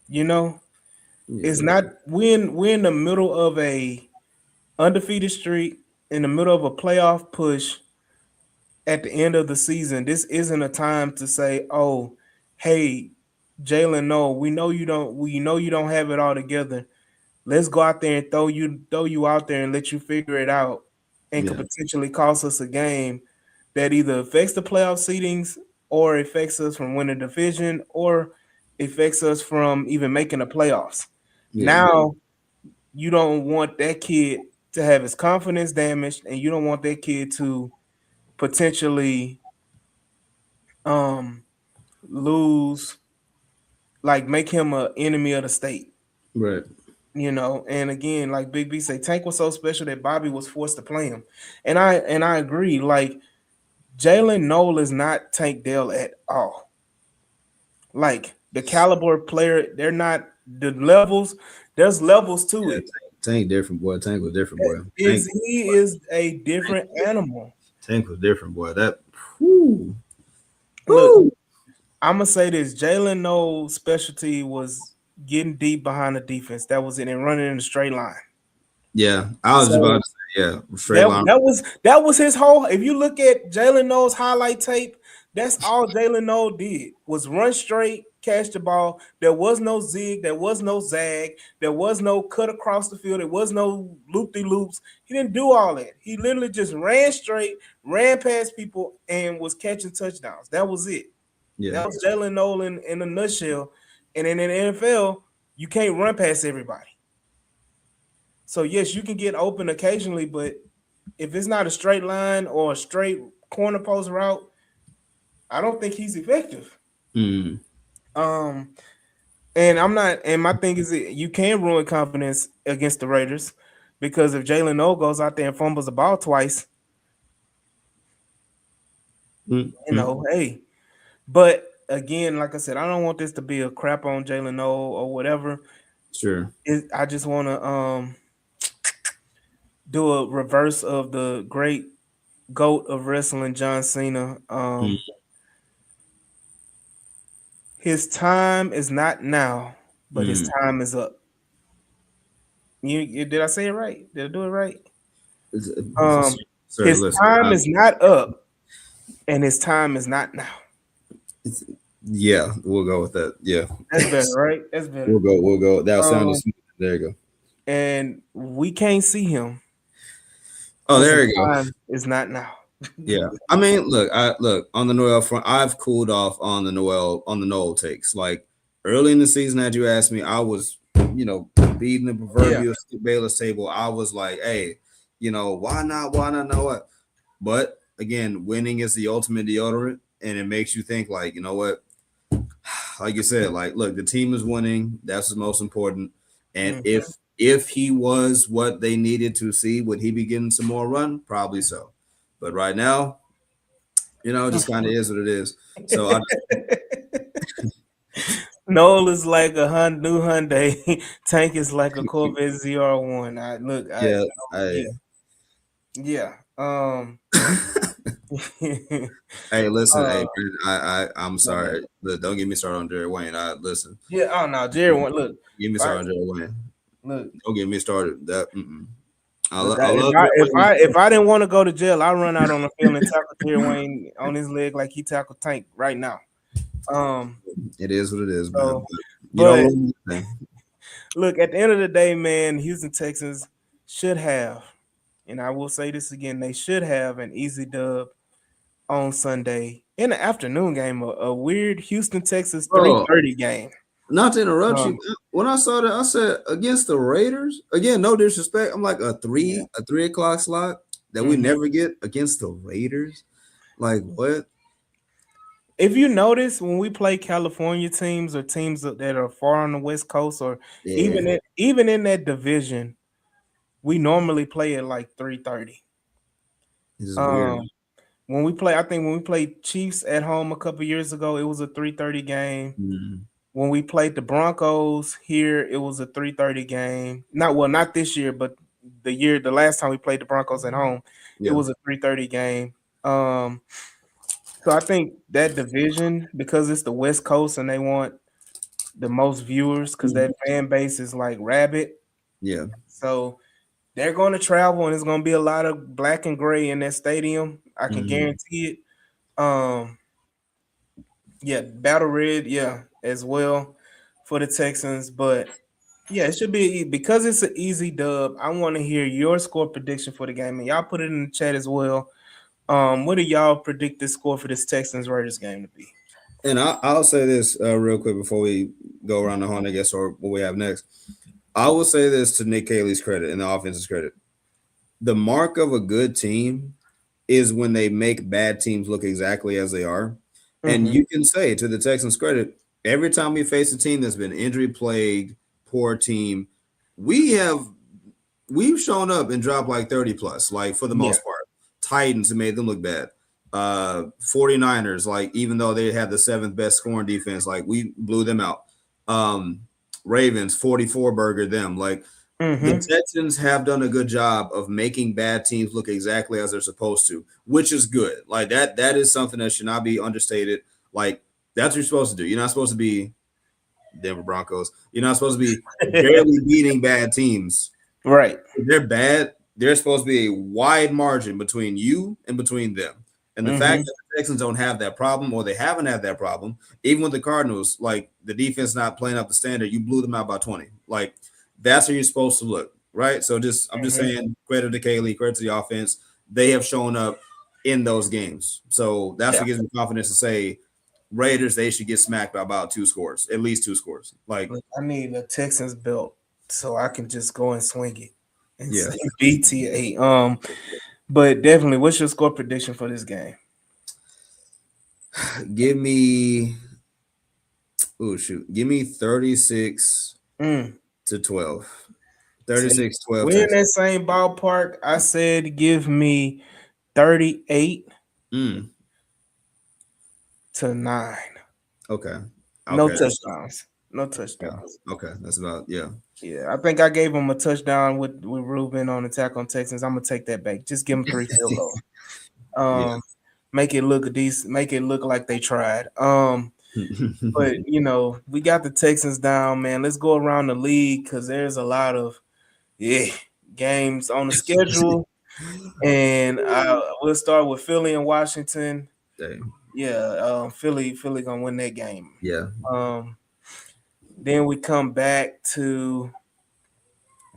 Speaker 3: You know, it's
Speaker 4: Yeah.
Speaker 3: not we're in the middle of a undefeated streak, in the middle of a playoff push at the end of the season. This isn't a time to say, "Oh, hey, Jalen, no, we know you don't have it all together. Let's go out there and throw you out there and let you figure it out, and could
Speaker 4: Yeah.
Speaker 3: potentially cost us a game that either affects the playoff seedings or affects us from winning the division or affects us from even making the playoffs."
Speaker 4: Yeah.
Speaker 3: Now you don't want that kid to have his confidence damaged, and you don't want that kid to potentially um lose, like make him an enemy of the state.
Speaker 4: Right.
Speaker 3: And again, like Big B say, Tank was so special that Bobby was forced to play him. And I agree. Like Jalen Noel is not Tank Dell at all. Like the caliber player, they're not the levels. There's levels to
Speaker 4: Yeah.
Speaker 3: it.
Speaker 4: Tank different, boy. Tank was different, boy.
Speaker 3: Is he is a different animal.
Speaker 4: Tank was different, boy. That. Whew.
Speaker 3: Look,
Speaker 4: Woo.
Speaker 3: I'm gonna say this: Jalen Noel's specialty was getting deep behind the defense. That was it, and running in a straight line.
Speaker 4: Yeah, I was just
Speaker 3: So
Speaker 4: about to say, yeah, straight
Speaker 3: that
Speaker 4: line.
Speaker 3: that was his whole. If you look at Jalen Noel's highlight tape, that's all Jalen Noel did was run straight, catch the ball. There was no zig, there was no zag, there was no cut across the field, there was no loop de loops. He didn't do all that. He literally just ran straight, ran past people, and was catching touchdowns. That was it.
Speaker 4: Yeah,
Speaker 3: That was Jalen Noel in a nutshell. And in the NFL, you can't run past everybody. So yes, you can get open occasionally, but if it's not a straight line or a straight corner post route, I don't think he's effective.
Speaker 4: mm,
Speaker 3: Um, and I'm not. And my thing is, that you can ruin confidence against the Raiders because if Jalen Noel goes out there and fumbles the ball twice, hey. But again, like I said, I don't want this to be a crap on Jalen Noel or whatever.
Speaker 4: sure.
Speaker 3: I just want to do a reverse of the great GOAT of wrestling, John Cena.
Speaker 4: Mm,
Speaker 3: His time is not now, but his
Speaker 4: mm.
Speaker 3: time is up. Did I say it right? Did I do it right? Um,
Speaker 4: Sir,
Speaker 3: his
Speaker 4: listen.
Speaker 3: time is not up, and his time is not now.
Speaker 4: Yeah, we'll go with that. Yeah,
Speaker 3: That's better, right? That's better.
Speaker 4: We'll go. That sounded
Speaker 3: Um,
Speaker 4: smooth. There you go.
Speaker 3: and we can't see him.
Speaker 4: Oh, there
Speaker 3: His
Speaker 4: you go.
Speaker 3: time is not now.
Speaker 4: Yeah, I mean, look on the Noel front. I've cooled off on the Noel takes. Like early in the season, that you asked me, I was, beating the proverbial Skip Bayless table. I was like, hey, why not? Why not Noel? But again, winning is the ultimate deodorant, and it makes you think, like, you know what? Like you said, like, look, the team is winning. That's the most important. And if he was what they needed to see, would he be getting some more run? Probably so. But right now, You know, it just kind of is what it is. So I
Speaker 3: Noel is like a new Hyundai. Tank is like a Corvette ZR1. I look,
Speaker 4: yeah,
Speaker 3: yeah, yeah.
Speaker 4: hey, listen,
Speaker 3: uh,
Speaker 4: hey, Brandon, I'm
Speaker 3: my bad.
Speaker 4: sorry, but don't get me started on Jerry Wayne. Listen,
Speaker 3: Yeah. Oh no, Jerry. Look,
Speaker 4: get me
Speaker 3: if I
Speaker 4: started on Jerry Wayne.
Speaker 3: look,
Speaker 4: Don't get me started. That
Speaker 3: look.
Speaker 4: I
Speaker 3: If
Speaker 4: love
Speaker 3: I
Speaker 4: Jerry
Speaker 3: if
Speaker 4: Wayne.
Speaker 3: I if I didn't want to go to jail, I run out on the field and tackle Jerry Wayne on his leg like he tackled Tank right now. Um.
Speaker 4: It is what it is, man.
Speaker 3: So,
Speaker 4: But you don't
Speaker 3: but
Speaker 4: lose anything.
Speaker 3: look, at the end of the day, man, Houston Texans should have, and I will say this again, they should have an easy dub on Sunday in the afternoon game, a weird Houston Texas
Speaker 4: Bro,
Speaker 3: 3:30 game.
Speaker 4: not to interrupt you.
Speaker 3: Um,
Speaker 4: When I saw that, I said against the Raiders. Again, no disrespect. I'm like
Speaker 3: yeah.
Speaker 4: a 3 o'clock slot that we
Speaker 3: Mhm.
Speaker 4: never get against the Raiders. Like what?
Speaker 3: If you notice, when we play California teams or teams that are far on the West Coast, or
Speaker 4: Yeah,
Speaker 3: even in that division, we normally play at like 3:30.
Speaker 4: this is weird.
Speaker 3: Um, when we play, I think when we played Chiefs at home a couple years ago, it was a 3:30 game.
Speaker 4: Mhm.
Speaker 3: When we played the Broncos here, it was a 3:30 game. Not this year, but the last time we played the Broncos at home, it
Speaker 4: Yeah.
Speaker 3: was a 3:30 game. Um, so I think that division, because it's the West Coast and they want the most viewers because
Speaker 4: Mhm.
Speaker 3: that fan base is like rabid.
Speaker 4: Yeah.
Speaker 3: So they're going to travel and it's going to be a lot of black and gray in that stadium. I can
Speaker 4: Mhm.
Speaker 3: guarantee it. Um, yeah, Battle Red, yeah, as well for the Texans. But yeah, it should be because it's an easy dub. I want to hear your score prediction for the game, and y'all put it in the chat as well. What do y'all predict the score for this Texans Raiders game to be?
Speaker 4: And I'll say this real quick before we go around the horn, I guess, or what we have next. I will say this to Nick Caley's credit and the offense's credit. The mark of a good team is when they make bad teams look exactly as they are. And
Speaker 3: Mm-hmm.
Speaker 4: you can say to the Texans' credit, every time we face a team that's been injury plagued, poor team, we have we've shown up and dropped like 30 plus, like for the
Speaker 3: Yeah.
Speaker 4: most part. Titans have made them look bad. 49ers, like even though they had the seventh best scoring defense, like we blew them out. Um, Ravens, 44 burger them. Like the
Speaker 3: Mm-hmm.
Speaker 4: Texans have done a good job of making bad teams look exactly as they're supposed to, which is good. Like that is something that should not be understated. Like that's what you're supposed to do. You're not supposed to be Denver Broncos. You're not supposed to be barely beating bad teams.
Speaker 3: Right.
Speaker 4: If they're bad, there's supposed to be a wide margin between you and between them. And the fact
Speaker 3: Mm-hmm.
Speaker 4: that the Texans don't have that problem, or they haven't had that problem, even with the Cardinals, like the defense not playing up the standard, you blew them out by 20. Like that's how you're supposed to look, right? So I'm just
Speaker 3: Mm-hmm.
Speaker 4: saying credit to Kaylee, credit to the offense. They have shown up in those games. So that's
Speaker 3: Yeah.
Speaker 4: what gives me confidence to say Raiders, they should get smacked by about 2 scores, at least 2 scores. Like,
Speaker 3: Look, I need a Texans belt so I can just go and swing it and
Speaker 4: yeah.
Speaker 3: say BTA. But definitely, what's your score prediction for this game?
Speaker 4: Give me Oh shoot. Give me 36
Speaker 3: Mm.
Speaker 4: to 12.
Speaker 3: See,
Speaker 4: 36-12
Speaker 3: we're in that
Speaker 4: Texans.
Speaker 3: same ballpark. I said give me 38
Speaker 4: Mm,
Speaker 3: to 9.
Speaker 4: okay.
Speaker 3: No
Speaker 4: Okay.
Speaker 3: touchdowns. No
Speaker 4: Yeah.
Speaker 3: touchdowns.
Speaker 4: Okay. That's about yeah.
Speaker 3: Yeah, I think I gave him a touchdown with Ruben on attack on Texans. I'm gonna take that back. Just give him 3 field goals.
Speaker 4: Yeah.
Speaker 3: Make it look decent. Make it look like they tried. But we got the Texans down, man. Let's go around the league because there's a lot of games on the schedule, and we'll start with Philly and Washington.
Speaker 4: Dang.
Speaker 3: Yeah, Philly gonna win that game.
Speaker 4: Yeah.
Speaker 3: Um, then we come back to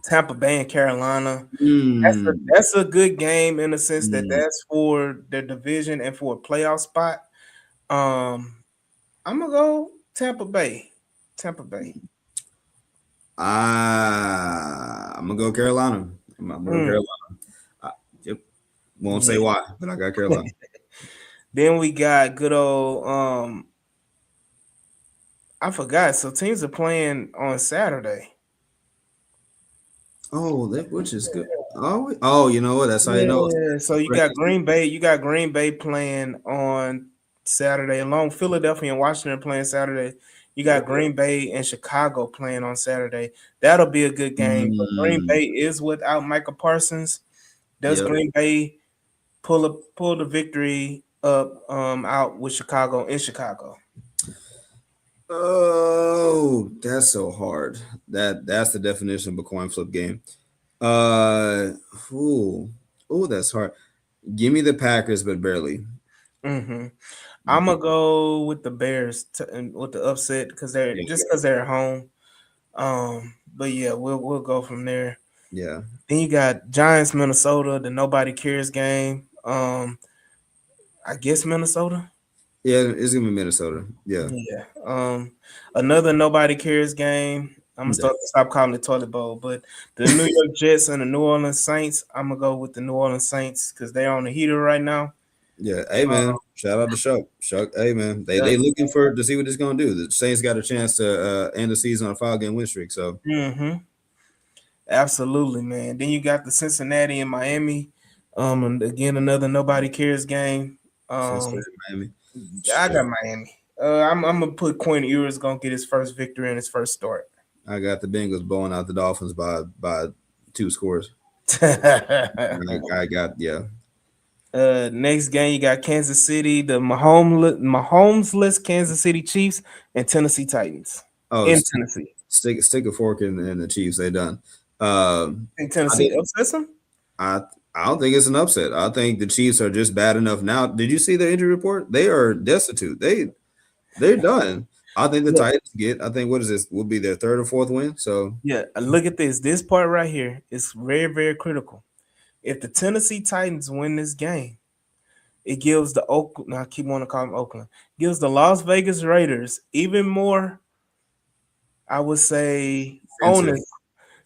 Speaker 3: Tampa Bay and Carolina.
Speaker 4: Mm,
Speaker 3: That's a good game in the sense that
Speaker 4: mm.
Speaker 3: that's for the division and for a playoff spot. Um, I'm gonna go Tampa Bay. Tampa Bay.
Speaker 4: I'm gonna go Carolina. I'm gonna go
Speaker 3: Mm,
Speaker 4: Carolina. I, yep. Won't say
Speaker 3: yeah.
Speaker 4: why, but I got Carolina.
Speaker 3: Then we got good old I forgot. So teams are playing on Saturday.
Speaker 4: Oh, which is good. Oh, you know what? That's how you know.
Speaker 3: Yeah, so you got Green Bay. You got Green Bay playing on Saturday, along Philadelphia and Washington playing Saturday. You got Green Bay and Chicago playing on Saturday. That'll be a good game. But Green
Speaker 4: Mm,
Speaker 3: Bay is without Michael Parsons. Does
Speaker 4: yep.
Speaker 3: Green Bay pull the victory up out with Chicago in Chicago?
Speaker 4: Oh, that's so hard. That's the definition of a coin flip game. Uh, ooh, that's hard. Give me the Packers, but barely.
Speaker 3: Mm-hmm. I'm gonna go with the Bears and with the upset because
Speaker 4: Yeah,
Speaker 3: they're at home. But yeah, we'll go from there.
Speaker 4: yeah,
Speaker 3: Then you got Giants, Minnesota, the nobody cares game. I guess Minnesota.
Speaker 4: yeah. It's gonna be Minnesota. Yeah,
Speaker 3: Yeah. Another nobody cares game. I'm gonna
Speaker 4: yeah.
Speaker 3: stop calling it toilet bowl, but the New York Jets and the New Orleans Saints. I'm gonna go with the New Orleans Saints because they're on the heater right now.
Speaker 4: Yeah. Hey man, shout out to Shuck. Shuck. Hey man, they looking for to see what it's gonna do. The Saints got a chance to end the season on a 5-game win streak. So
Speaker 3: Mm-hmm. Absolutely, man. Then you got the Cincinnati and Miami. And again another nobody cares game. Um,
Speaker 4: Cincinnati, Miami.
Speaker 3: I
Speaker 4: Shit.
Speaker 3: got Miami. I'm gonna put Quinn Ewers gonna get his first victory in his first start.
Speaker 4: I got the Bengals blowing out the Dolphins by 2 scores. I got yeah.
Speaker 3: Next game you got Kansas City, the Mahomes-less Kansas City Chiefs and Tennessee Titans
Speaker 4: Oh,
Speaker 3: in Tennessee.
Speaker 4: stick a fork in the Chiefs. They done. Um,
Speaker 3: In
Speaker 4: I
Speaker 3: Tennessee
Speaker 4: think
Speaker 3: upsets them?
Speaker 4: I I don't think it's an upset. I think the Chiefs are just bad enough now. Did you see their injury report? They are destitute. They're done. I think the
Speaker 3: Yeah,
Speaker 4: Titans get. I think what is this? Will be their third or fourth win. So
Speaker 3: yeah. Look at this. This part right here is very, very critical. If the Tennessee Titans win this game, it gives the Oakland. I keep wanting to call them Oakland. Gives the Las Vegas Raiders even more. I would say
Speaker 4: offensive.
Speaker 3: onus.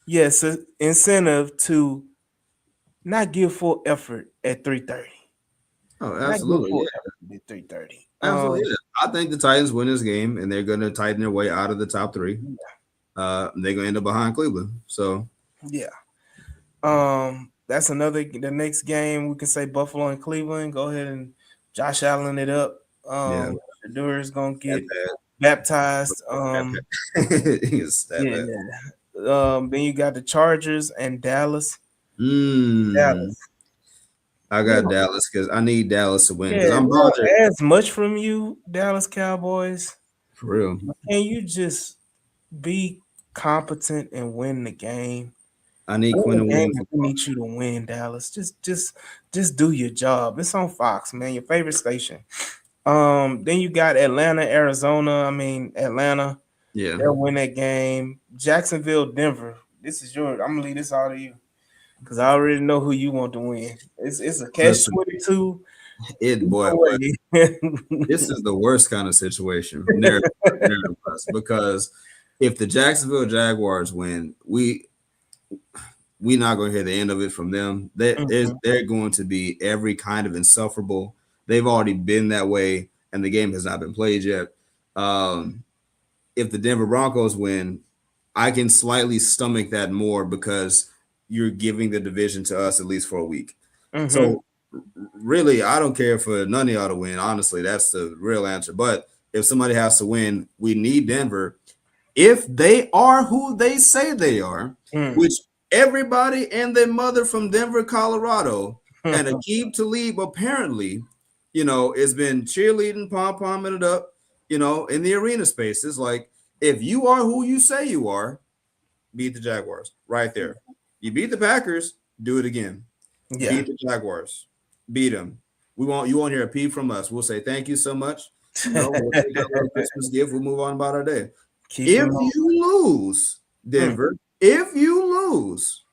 Speaker 3: Yes, incentive to not give full effort at 3:30.
Speaker 4: Oh,
Speaker 3: Not give
Speaker 4: absolutely.
Speaker 3: full
Speaker 4: Yeah,
Speaker 3: effort at 3:30.
Speaker 4: absolutely. Yeah. I think the Titans win this game and they're going to tighten their way out of the top three. They're going to end up behind Cleveland. So
Speaker 3: Yeah. That's the next game we can say Buffalo and Cleveland. Go ahead and Josh Allen it up.
Speaker 4: yeah,
Speaker 3: Shadur is gonna
Speaker 4: that
Speaker 3: get baptized.
Speaker 4: bad. It's that
Speaker 3: Yeah,
Speaker 4: bad.
Speaker 3: yeah. Then you got the Chargers and Dallas.
Speaker 4: Mm,
Speaker 3: Dallas.
Speaker 4: I
Speaker 3: We
Speaker 4: got
Speaker 3: don't,
Speaker 4: Dallas because I need Dallas to win because
Speaker 3: yeah,
Speaker 4: I'm
Speaker 3: we don't
Speaker 4: bothered
Speaker 3: ask much from you, Dallas Cowboys.
Speaker 4: for real.
Speaker 3: Can you just be competent and win the game?
Speaker 4: I need
Speaker 3: Win
Speaker 4: Quinn
Speaker 3: the
Speaker 4: to
Speaker 3: game
Speaker 4: win
Speaker 3: that we
Speaker 4: football.
Speaker 3: need you to win, Dallas. Just do your job. It's on Fox, man, your favorite station. Then you got Atlanta, Arizona. I mean, Atlanta,
Speaker 4: Yeah,
Speaker 3: they'll win that game. Jacksonville, Denver. This is yours. I'm gonna leave this all to you because I already know who you want to win. It's a catch
Speaker 4: listen,
Speaker 3: 22.
Speaker 4: it boy,
Speaker 3: No
Speaker 4: boy,
Speaker 3: way.
Speaker 4: this is the worst kind of situation narrative wise, because if the Jacksonville Jaguars win, we not going to hear the end of it from them.
Speaker 3: Mhm,
Speaker 4: They're going to be every kind of insufferable. They've already been that way, and the game has not been played yet. Um, if the Denver Broncos win, I can slightly stomach that more because you're giving the division to us at least for a week.
Speaker 3: mhm,
Speaker 4: So really, I don't care for none of y'all to win. Honestly, that's the real answer. But if somebody has to win, we need Denver if they are who they say they are,
Speaker 3: mm.
Speaker 4: which everybody and their mother from Denver, Colorado, and Aqib Talib apparently, has been cheerleading, pom-pomming it up, in the arena spaces. Like, if you are who you say you are, beat the Jaguars right there. You beat the Packers, do it again.
Speaker 3: Yeah.
Speaker 4: Beat the Jaguars, beat them. You won't hear a peep from us. We'll say thank you so much. We'll take our little Christmas gift. We'll move on about our day.
Speaker 3: Keep
Speaker 4: If
Speaker 3: him on.
Speaker 4: you lose,
Speaker 3: Mm,
Speaker 4: Denver, if you lose,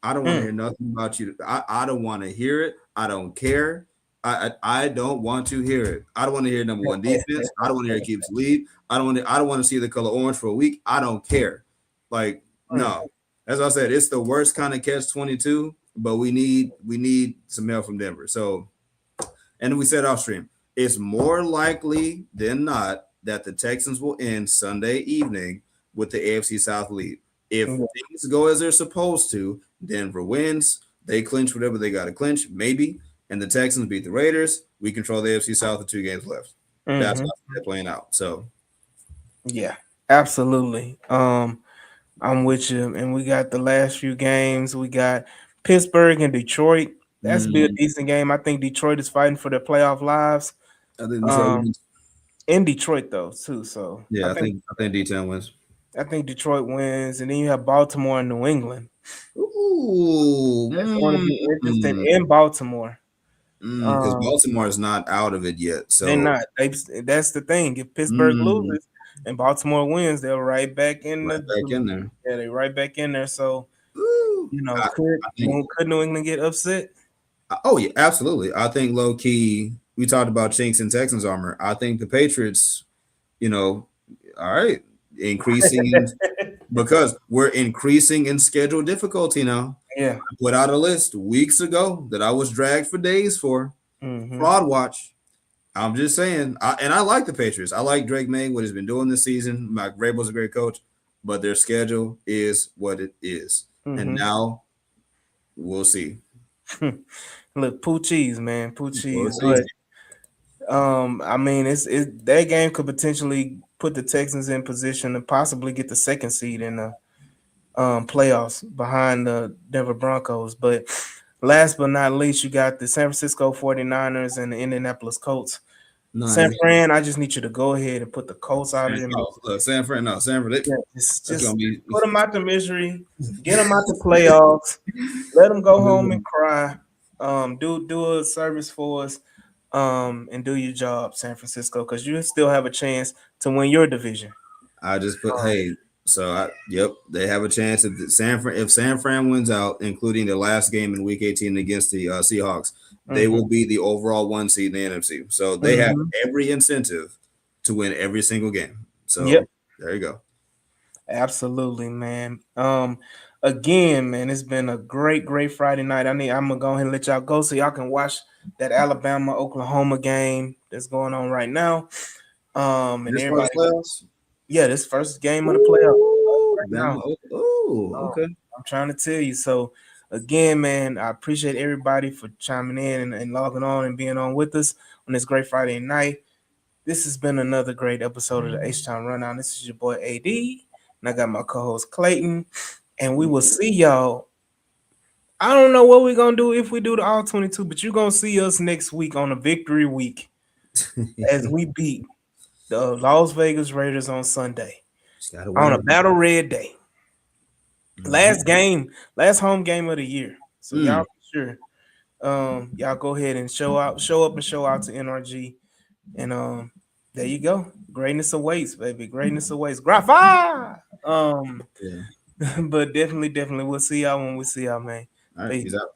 Speaker 4: I don't want to
Speaker 3: mm.
Speaker 4: hear nothing about you. I don't want to hear it. I don't care. I don't want to hear it. I don't want to hear number one defense. I don't want to hear it keeps lead. I don't want to see the color orange for a week. I don't care. Like,
Speaker 3: Mm.
Speaker 4: no. As I said, it's the worst kind of catch 22, but we need some help from Denver. So, and we said off stream, it's more likely than not that the Texans will end Sunday evening with the AFC South lead. If
Speaker 3: Yeah.
Speaker 4: things go as they're supposed to, Denver wins. They clinch whatever they got to clinch, maybe. And the Texans beat the Raiders. We control the AFC South with 2 games left. That's
Speaker 3: Mm-hmm.
Speaker 4: how they're playing out. So
Speaker 3: Yeah, absolutely. I'm with you. And we got the last few games. We got Pittsburgh and Detroit. That's be a
Speaker 4: mm,
Speaker 3: decent game. I think Detroit is fighting for their playoff lives.
Speaker 4: I think Detroit
Speaker 3: Um,
Speaker 4: wins.
Speaker 3: in Detroit though, too. So
Speaker 4: Yeah, I think D10 wins.
Speaker 3: I think Detroit wins, and then you have Baltimore and New England.
Speaker 4: Ooh,
Speaker 3: That's going to be interesting in Baltimore.
Speaker 4: because
Speaker 3: Um,
Speaker 4: Baltimore is not out of it yet.
Speaker 3: they're
Speaker 4: So
Speaker 3: not. That's the thing. If Pittsburgh
Speaker 4: mm,
Speaker 3: loses and Baltimore wins, they're right back in
Speaker 4: right back in there.
Speaker 3: yeah, they're right back in there. So
Speaker 4: Ooh,
Speaker 3: could
Speaker 4: I think.
Speaker 3: could New England get upset?
Speaker 4: Oh yeah, absolutely. I think low key. We talked about chinks and Texans armor. I think the Patriots. All right, increasing because we're increasing in schedule difficulty now.
Speaker 3: Yeah.
Speaker 4: I put out a list weeks ago that I was dragged for days for
Speaker 3: Mm-hmm.
Speaker 4: fraud watch. I'm just saying, and I like the Patriots. I like Drake May, what he's been doing this season. Mike Vrabel's a great coach, but their schedule is what it is, and
Speaker 3: Mm-hmm.
Speaker 4: now we'll see.
Speaker 3: Look, Pooh cheese, man, Pooh
Speaker 4: We'll
Speaker 3: cheese.
Speaker 4: see.
Speaker 3: But I mean, it's that game could potentially put the Texans in position to possibly get the second seed in the playoffs behind the Denver Broncos. But last but not least, you got the San Francisco 49ers and the Indianapolis Colts. San
Speaker 4: Nice.
Speaker 3: Fran, I just need you to go ahead and put the Colts out of them.
Speaker 4: Look, San Fran. No, San Fran.
Speaker 3: Yeah,
Speaker 4: That's gonna be.
Speaker 3: put them out the misery, get them out the playoffs, let them go home and cry. Do a service for us, and do your job, San Francisco, because you still have a chance to win your division.
Speaker 4: I just put hey. So yep, they have a chance if San Fran wins out, including the last game in Week 18 against the Seahawks, they will be the overall 1 seed in the NFC. So they have every incentive to win every single game. So
Speaker 3: Yep,
Speaker 4: there you go.
Speaker 3: absolutely, man. Again, man, it's been a great Friday night. I'm gonna go ahead and let y'all go so y'all can watch that Alabama Oklahoma game that's going on right now. And
Speaker 4: This
Speaker 3: everybody,
Speaker 4: playoffs.
Speaker 3: yeah, this first game of the playoffs right now.
Speaker 4: Okay.
Speaker 3: I'm trying to tell you. So again, man, I appreciate everybody for chiming in and logging on and being on with us on this great Friday night. This has been another great episode of the H-Town Rundown. This is your boy AD, and I got my co-host Clayton, and we will see y'all. I don't know what we're gonna do if we do the all 22, but you're gonna see us next week on a victory week as we beat the Las Vegas Raiders on Sunday on a battle red day. Last home game of the year. So y'all be sure. Y'all go ahead and show up to NRG. And there you go. Greatness awaits, baby. Greatness awaits. Grapha!
Speaker 4: Yeah.
Speaker 3: But definitely we'll see y'all when we see y'all, man.
Speaker 4: All right, peace out.